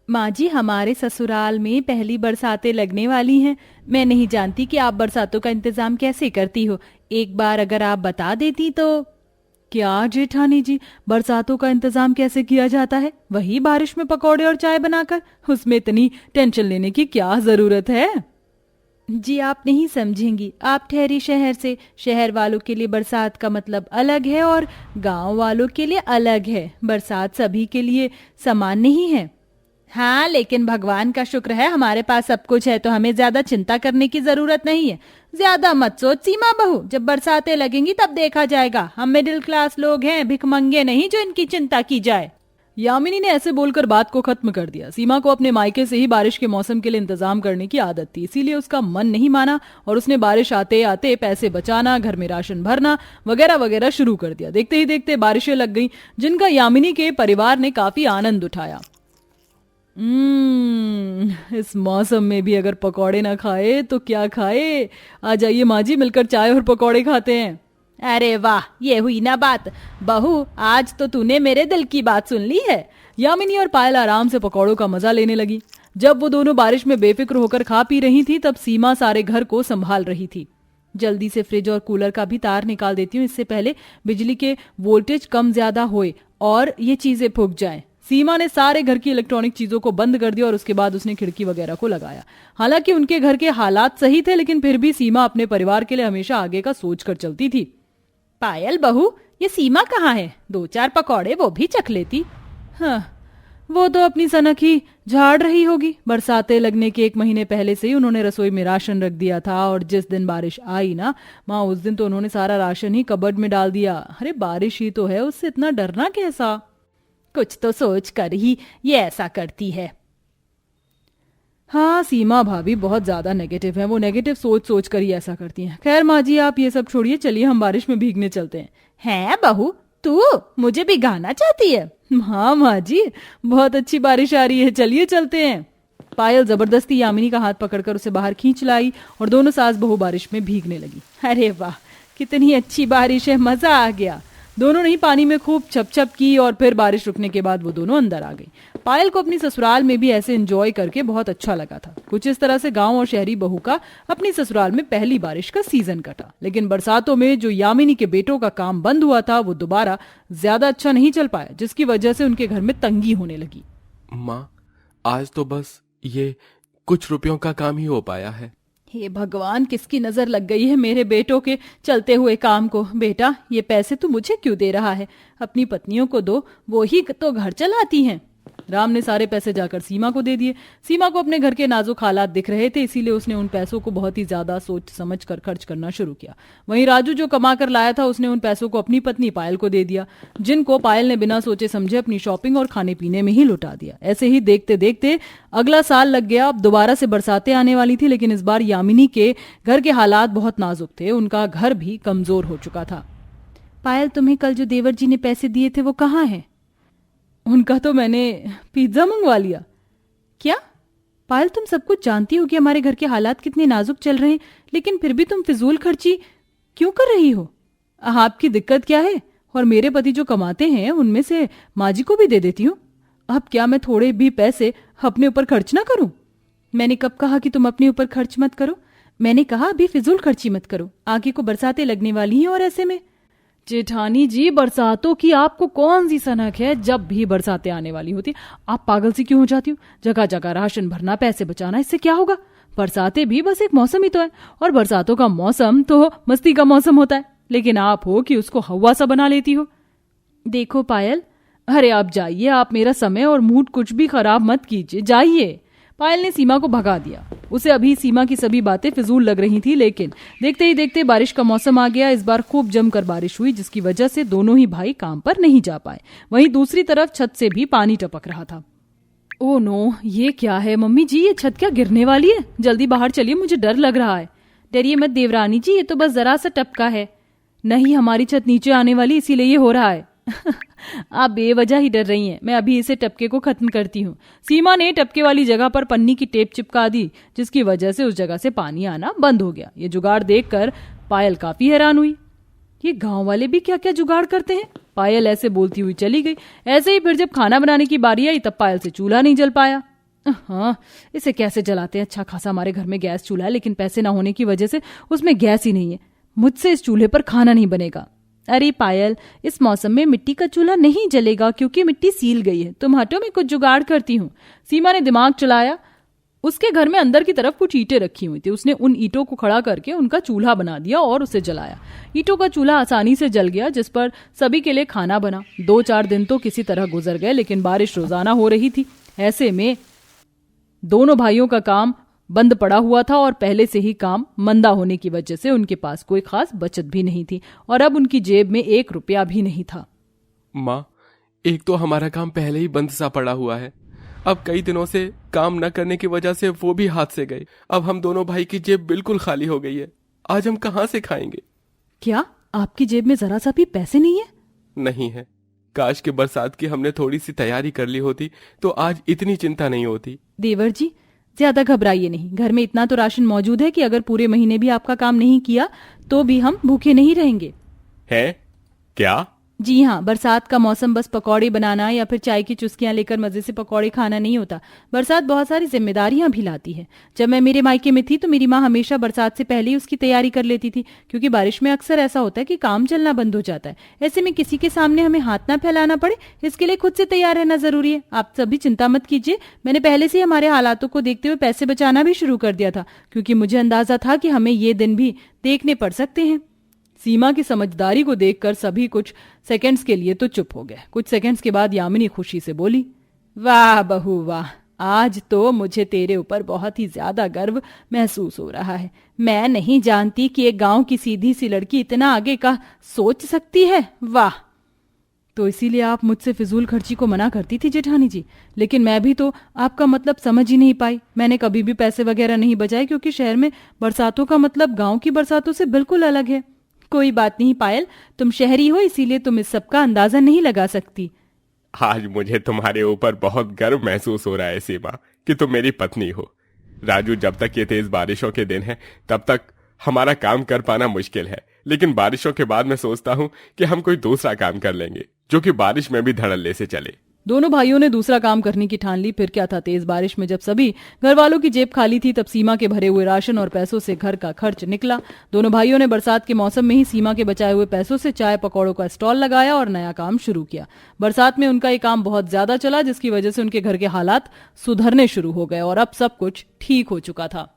माँ जी, हमारे ससुराल में पहली बरसातें लगने वाली हैं। मैं नहीं जानती कि आप बरसातों का इंतजाम कैसे करती हो। एक बार अगर आप बता देती तो। क्या जेठानी जी, बरसातों का इंतजाम कैसे किया जाता है? वही बारिश में पकौड़े और चाय बनाकर। उसमें इतनी टेंशन लेने की क्या जरूरत है? जी आप नहीं समझेंगी। आप ठहरी शहर से। शहर वालों के लिए बरसात का मतलब अलग है और गांव वालों के लिए अलग है। बरसात सभी के लिए समान नहीं है। हाँ, लेकिन भगवान का शुक्र है हमारे पास सब कुछ है, तो हमें ज्यादा चिंता करने की जरूरत नहीं है। ज्यादा मत सोच सीमा बहू, जब बरसातें लगेंगी तब देखा जाएगा। हम मिडिल क्लास लोग हैं, भिखमंगे नहीं जो इनकी चिंता की जाए। यामिनी ने ऐसे बोलकर बात को खत्म कर दिया। सीमा को अपने मायके से ही बारिश के मौसम के लिए इंतजाम करने की आदत थी, इसीलिए उसका मन नहीं माना और उसने बारिश आते आते पैसे बचाना, घर में राशन भरना वगैरह वगैरह शुरू कर दिया। देखते ही देखते बारिशें लग गईं, जिनका यामिनी के परिवार ने काफी आनंद उठाया। इस मौसम में भी अगर पकौड़े ना खाए तो क्या खाए। आ जाइए माँ जी, मिलकर चाय और पकौड़े खाते हैं। अरे वाह, ये हुई ना बात। बहू, आज तो तूने मेरे दिल की बात सुन ली है। यामिनी और पायल आराम से पकौड़ों का मजा लेने लगी। जब वो दोनों बारिश में बेफिक्र होकर खा पी रही थी, तब सीमा सारे घर को संभाल रही थी। जल्दी से फ्रिज और कूलर का भी तार निकाल देती हूँ, इससे पहले बिजली के वोल्टेज कम ज्यादा होए और ये चीजें फूक जाएं। सीमा ने सारे घर की इलेक्ट्रॉनिक चीजों को बंद कर दिया और उसके बाद उसने खिड़की वगैरह को लगाया। हालांकि उनके घर के हालात सही थे, लेकिन फिर भी सीमा अपने परिवार के लिए हमेशा आगे का सोच कर चलती थी। पायल बहू, ये सीमा कहाँ है? दो चार पकौड़े वो भी चख लेती। हाँ, वो तो अपनी सनक ही झाड़ रही होगी। बरसातें लगने के एक महीने पहले से ही उन्होंने रसोई में राशन रख दिया था और जिस दिन बारिश आई ना माँ, उस दिन तो उन्होंने सारा राशन ही कबर्ड में डाल दिया। अरे बारिश ही तो है, उससे इतना डरना कैसा? कुछ तो सोच कर ही ये ऐसा करती है। हाँ, सीमा भाभी बहुत ज्यादा नेगेटिव है। वो नेगेटिव सोच सोच कर ही ऐसा करती हैं। खैर माँ जी, आप ये सब छोड़िए, चलिए हम बारिश में भीगने चलते हैं। हैं बहू, तू मुझे भिगाना चाहती है? हाँ माँ जी, बहुत अच्छी बारिश आ रही है, चलिए चलते हैं। पायल जबरदस्ती यामिनी का हाथ पकड़कर उसे बाहर खींच लाई और दोनों सास बहू बारिश में भीगने लगी। अरे वाह, कितनी अच्छी बारिश है, मजा आ गया। दोनों ने ही पानी में खूब छप छप की और फिर बारिश रुकने के बाद वो दोनों अंदर आ गई। पायल को अपनी ससुराल में भी ऐसे एंजॉय करके बहुत अच्छा लगा था। कुछ इस तरह से गांव और शहरी बहू का अपनी ससुराल में पहली बारिश का सीजन कटा। लेकिन बरसातों में जो यामिनी के बेटों का काम बंद हुआ था, वो दोबारा ज्यादा अच्छा नहीं चल पाया, जिसकी वजह से उनके घर में तंगी होने लगी। माँ, आज तो बस ये कुछ रुपयों का काम ही हो पाया है। हे भगवान, किसकी नजर लग गई है मेरे बेटों के चलते हुए काम को? बेटा, ये पैसे तू मुझे क्यों दे रहा है? अपनी पत्नियों को दो, वो ही तो घर चलाती हैं। राम ने सारे पैसे जाकर सीमा को दे दिए। सीमा को अपने घर के नाजुक हालात दिख रहे थे, इसीलिए उसने उन पैसों को बहुत ही ज्यादा सोच समझ कर खर्च करना शुरू किया। वहीं राजू जो कमा कर लाया था, उसने उन पैसों को अपनी पत्नी पायल को दे दिया, जिनको पायल ने बिना सोचे समझे अपनी शॉपिंग और खाने पीने में ही लुटा दिया। ऐसे ही देखते देखते अगला साल लग गया। अब दोबारा से बरसातें आने वाली थी, लेकिन इस बार यामिनी के घर के हालात बहुत नाजुक थे। उनका घर भी कमजोर हो चुका था। पायल, तुम्हें कल जो देवर जी ने पैसे दिए थे वो कहाँ हैं? उनका तो मैंने पिज्जा मंगवा लिया। क्या? पायल, तुम सब कुछ जानती हो कि हमारे घर के हालात कितने नाजुक चल रहे हैं, लेकिन फिर भी तुम फिजूल खर्ची क्यों कर रही हो? आपकी दिक्कत क्या है? और मेरे पति जो कमाते हैं उनमें से माँ जी को भी दे देती हूँ। अब क्या मैं थोड़े भी पैसे अपने ऊपर खर्च ना करूं? मैंने कब कहा कि तुम अपने ऊपर खर्च मत करो? मैंने कहा अभी फिजूल खर्ची मत करो। आगे को बरसातें लगने वाली हैं और ऐसे में। जेठानी जी, बरसातों की आपको कौन सी सनक है? जब भी बरसातें आने वाली होती आप पागल सी क्यों हो जाती हो? जगह जगह राशन भरना, पैसे बचाना, इससे क्या होगा? बरसातें भी बस एक मौसम ही तो है, और बरसातों का मौसम तो मस्ती का मौसम होता है। लेकिन आप हो कि उसको हवा सा बना लेती हो। देखो पायल, अरे आप जाइए, आप मेरा समय और मूड कुछ भी खराब मत कीजिए, जाइए। पायल ने सीमा को भगा दिया। उसे अभी सीमा की सभी बातें फिजूल लग रही थी, लेकिन देखते ही देखते बारिश का मौसम आ गया। इस बार खूब जमकर बारिश हुई, जिसकी वजह से दोनों ही भाई काम पर नहीं जा पाए। वहीं दूसरी तरफ छत से भी पानी टपक रहा था। ओह नो, ये क्या है मम्मी जी? ये छत क्या गिरने वाली है? जल्दी बाहर चलिए, मुझे डर लग रहा है। डरिए मत देवरानी जी, ये तो बस जरा सा टपका है। नहीं, हमारी छत नीचे आने वाली, इसीलिए ये हो रहा है। आप बेवजह ही डर रही हैं। मैं अभी इसे टपके को खत्म करती हूँ। सीमा ने टपके वाली जगह पर पन्नी की टेप चिपका दी, जिसकी वजह से उस जगह से पानी आना बंद हो गया। ये जुगाड़ देखकर पायल काफी हैरान हुई। ये गांव वाले भी क्या क्या जुगाड़ करते हैं? पायल ऐसे बोलती हुई चली गई। ऐसे ही फिर जब खाना बनाने की बारी आई, तब पायल से चूल्हा नहीं जल पाया। हाँ, इसे कैसे जलाते हैं। अच्छा खासा हमारे घर में गैस चूल्हा है, लेकिन पैसे ना होने की वजह से उसमें गैस ही नहीं है। मुझसे इस चूल्हे पर खाना नहीं बनेगा। अरे पायल, इस मौसम में मिट्टी का चूल्हा नहीं जलेगा क्योंकि मिट्टी सील गई है। तुम हटो, मैं कुछ जुगाड़ करती हूँ। सीमा ने दिमाग चलाया। उसके घर में अंदर की तरफ कुछ ईंटें रखी हुई थी। उसने उन ईंटों को खड़ा करके उनका चूल्हा बना दिया और उसे जलाया। ईंटों का चूल्हा आसानी से जल गया, जिस पर सभी के लिए खाना बना। 2-4 दिन तो किसी तरह गुजर गए, लेकिन बारिश रोजाना हो रही थी। ऐसे में दोनों भाइयों का काम बंद पड़ा हुआ था और पहले से ही काम मंदा होने की वजह से उनके पास कोई खास बचत भी नहीं थी और अब उनकी जेब में 1 रुपया भी नहीं था। माँ, एक तो हमारा काम पहले ही बंद सा पड़ा हुआ है। अब कई दिनों से काम न करने की वजह से वो भी हाथ से गए। अब हम दोनों भाई की जेब बिल्कुल खाली हो गई है। आज हम कहाँ से खाएंगे? क्या आपकी जेब में जरा सा भी पैसे नहीं है? नहीं है। काश के बरसात की हमने थोड़ी सी तैयारी कर ली होती तो आज इतनी चिंता नहीं होती। देवर जी, ज्यादा घबराइए नहीं। घर में इतना तो राशन मौजूद है कि अगर पूरे महीने भी आपका काम नहीं किया तो भी हम भूखे नहीं रहेंगे। है क्या? जी हाँ, बरसात का मौसम बस पकौड़े बनाना या फिर चाय की चुस्कियां लेकर मजे से पकौड़े खाना नहीं होता। बरसात बहुत सारी जिम्मेदारियां भी लाती है। जब मैं मेरे मायके में थी तो मेरी माँ हमेशा बरसात से पहले ही उसकी तैयारी कर लेती थी, क्योंकि बारिश में अक्सर ऐसा होता है कि काम चलना बंद हो जाता है। ऐसे में किसी के सामने हमें हाथ ना फैलाना पड़े, इसके लिए खुद से तैयार रहना जरूरी है। आप सभी चिंता मत कीजिए, मैंने पहले से ही हमारे हालातों को देखते हुए पैसे बचाना भी शुरू कर दिया था, क्योंकि मुझे अंदाजा था कि हमें ये दिन भी देखने पड़ सकते हैं। सीमा की समझदारी को देखकर सभी कुछ सेकंड्स के लिए तो चुप हो गए। कुछ सेकंड्स के बाद यामिनी खुशी से बोली, वाह बहू वाह, आज तो मुझे तेरे ऊपर बहुत ही ज्यादा गर्व महसूस हो रहा है। मैं नहीं जानती कि एक गांव की सीधी सी लड़की इतना आगे का सोच सकती है। वाह। तो इसीलिए आप मुझसे फिजूल खर्ची को मना करती थी जेठानी जी, लेकिन मैं भी तो आपका मतलब समझ ही नहीं पाई। मैंने कभी भी पैसे वगैरह नहीं बचाए, क्योंकि शहर में बरसातों का मतलब गांव की बरसातों से बिल्कुल अलग है। कोई बात नहीं पायल, तुम शहरी हो इसीलिए तुम इस सब का अंदाजा नहीं लगा सकती। आज मुझे तुम्हारे ऊपर बहुत गर्व महसूस हो रहा है सीमा, कि तुम मेरी पत्नी हो। राजू, जब तक ये तेज बारिशों के दिन है तब तक हमारा काम कर पाना मुश्किल है, लेकिन बारिशों के बाद मैं सोचता हूँ कि हम कोई दूसरा काम कर लेंगे जो कि बारिश में भी धड़ल्ले से चले। दोनों भाइयों ने दूसरा काम करने की ठान ली। फिर क्या था, तेज बारिश में जब सभी घर वालों की जेब खाली थी तब सीमा के भरे हुए राशन और पैसों से घर का खर्च निकला। दोनों भाइयों ने बरसात के मौसम में ही सीमा के बचाए हुए पैसों से चाय पकौड़ों का स्टॉल लगाया और नया काम शुरू किया। बरसात में उनका ये काम बहुत ज्यादा चला, जिसकी वजह से उनके घर के हालात सुधरने शुरू हो गए और अब सब कुछ ठीक हो चुका था।